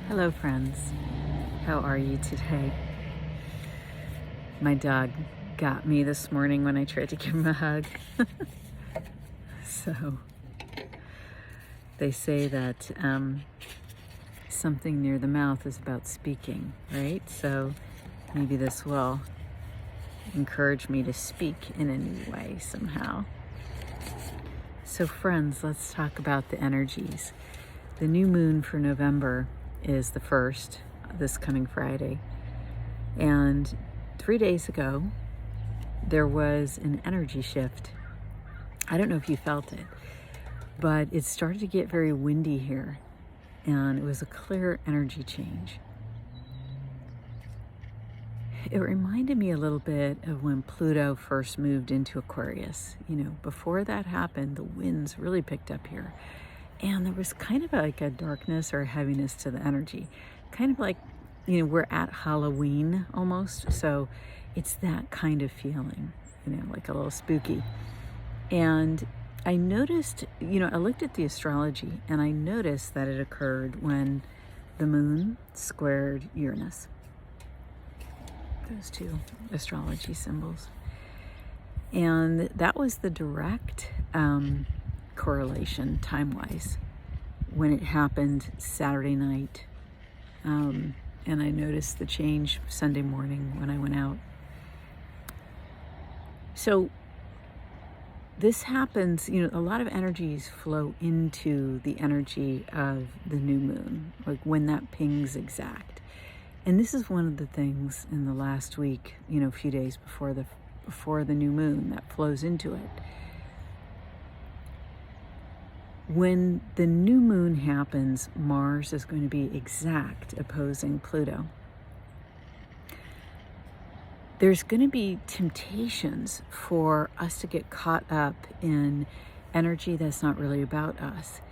Hello, friends. How are you today? My dog got me this morning when I tried to give him a hug. So they say that something near the mouth is about speaking, right? So maybe this will encourage me to speak in a new way somehow. So friends, let's talk about the energies. The new moon for November is the 1st, this coming Friday. And 3 days ago, there was an energy shift. I don't know if you felt it, but it started to get very windy here, and it was a clear energy change. It reminded me a little bit of when Pluto first moved into Aquarius. Before that happened, the winds really picked up here. And there was kind of like a darkness or a heaviness to the energy. Kind of like, we're at Halloween almost. So it's that kind of feeling, like a little spooky. And I noticed, I looked at the astrology and I noticed that it occurred when the moon squared Uranus. Those two astrology symbols. And that was the direct correlation time-wise when it happened Saturday night. And I noticed the change Sunday morning when I went out. So this happens, a lot of energies flow into the energy of the new moon, like when that pings exact. And this is one of the things in the last week, a few days before the new moon that flows into it. When the new moon happens, Mars is going to be exact opposing Pluto. There's going to be temptations for us to get caught up in energy that's not really about us.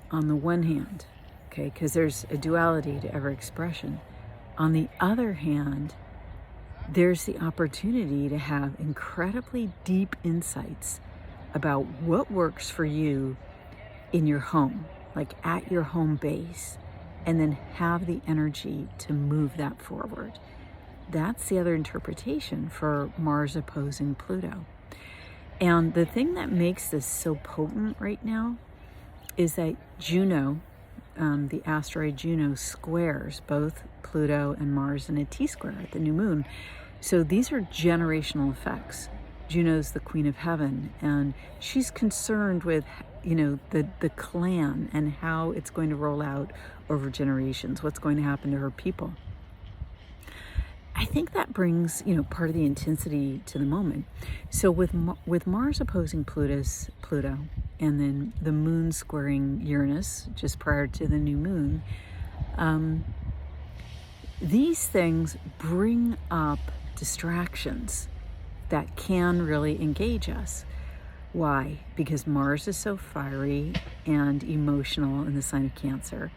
On the one hand, okay, because there's a duality to every expression. On the other hand, there's the opportunity to have incredibly deep insights about what works for you in your home, like at your home base, and then have the energy to move that forward. That's the other interpretation for Mars opposing Pluto. And the thing that makes this so potent right now is that Juno, the asteroid Juno, squares both Pluto and Mars in a T-square at the new moon. So these are generational effects. Juno's the queen of heaven, and she's concerned with, the clan and how it's going to roll out over generations, what's going to happen to her people. I think that brings, part of the intensity to the moment. So with Mars opposing Pluto, and then the moon squaring Uranus just prior to the new moon, these things bring up distractions that can really engage us. Why? Because Mars is so fiery and emotional in the sign of Cancer,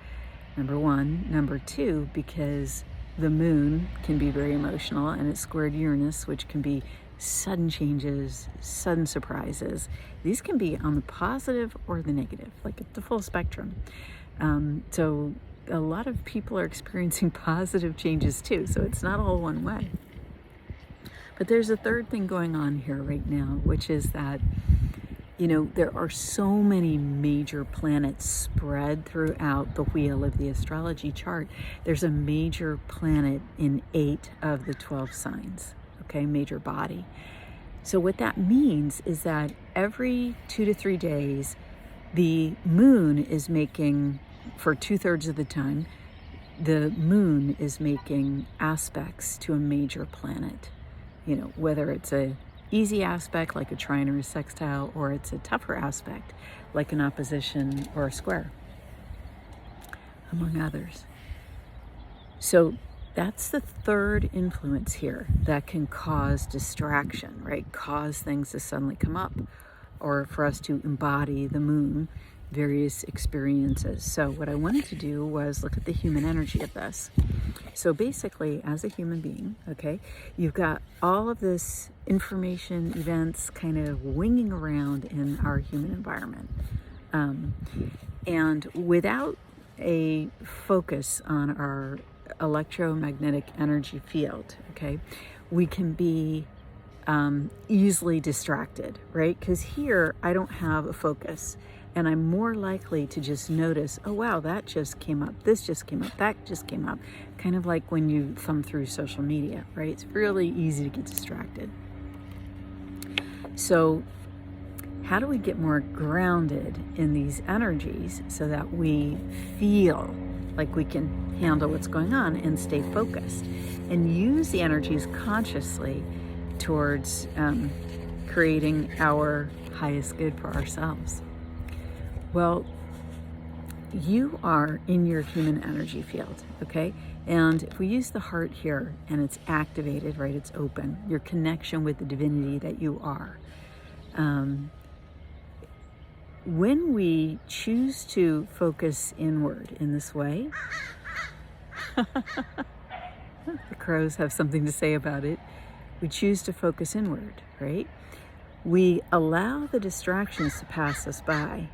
number one. Number two, because the moon can be very emotional and it's squared Uranus, which can be sudden changes, sudden surprises. These can be on the positive or the negative, like the full spectrum. So a lot of people are experiencing positive changes too, so it's not all one way. But there's a third thing going on here right now, which is that, there are so many major planets spread throughout the wheel of the astrology chart. There's a major planet in 8 of the 12 signs, okay, major body. So what that means is that every 2 to 3 days, the moon is making, for 2/3 of the time, the moon is making aspects to a major planet. Whether it's a easy aspect like a trine or a sextile, or it's a tougher aspect like an opposition or a square, among others. So that's the third influence here that can cause distraction, right? Cause things to suddenly come up, or for us to embody the moon, various experiences. So what I wanted to do was look at the human energy of this. So basically, as a human being, okay, you've got all of this information, events kind of winging around in our human environment. And without a focus on our electromagnetic energy field, okay, we can be easily distracted, right? Because here I don't have a focus, and I'm more likely to just notice, oh wow, that just came up, this just came up, that just came up. Kind of like when you thumb through social media, right? It's really easy to get distracted. So how do we get more grounded in these energies so that we feel like we can handle what's going on and stay focused and use the energies consciously towards creating our highest good for ourselves? Well, you are in your human energy field, okay? And if we use the heart here and it's activated, right, it's open, your connection with the divinity that you are. When we choose to focus inward in this way, the crows have something to say about it. We choose to focus inward, right? We allow the distractions to pass us by.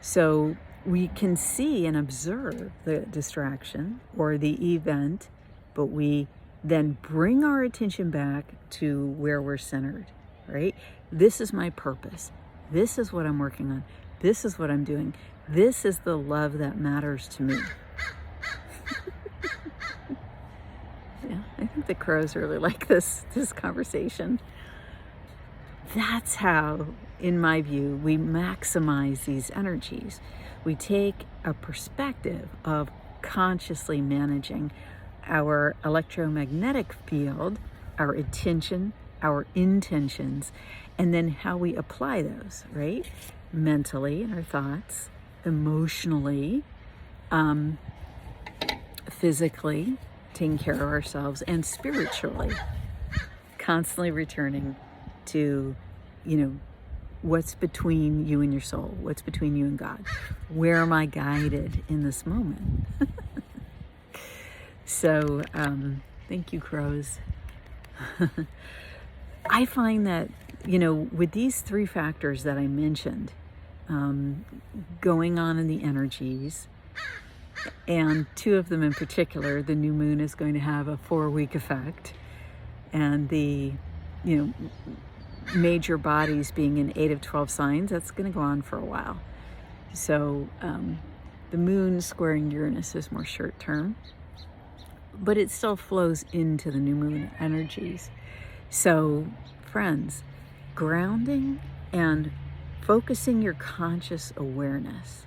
So we can see and observe the distraction or the event, but we then bring our attention back to where we're centered, right? This is my purpose. This is what I'm working on. This is what I'm doing. This is the love that matters to me. Yeah, I think the crows really like this conversation. That's how, in my view, we maximize these energies. We take a perspective of consciously managing our electromagnetic field, our attention, our intentions, and then how we apply those, right? Mentally in our thoughts, emotionally, physically, taking care of ourselves, and spiritually, constantly returning to, what's between you and your soul, what's between you and God. Where am I guided in this moment? So, thank you, crows. I find that, with these three factors that I mentioned, going on in the energies, and two of them in particular, the new moon is going to have a 4-week effect, and the, major bodies being in 8 of 12 signs, that's going to go on for a while. So the moon squaring Uranus is more short term, but it still flows into the new moon energies. So friends, grounding and focusing your conscious awareness,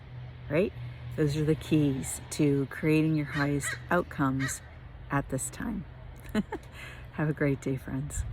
right? Those are the keys to creating your highest outcomes at this time. Have a great day, friends.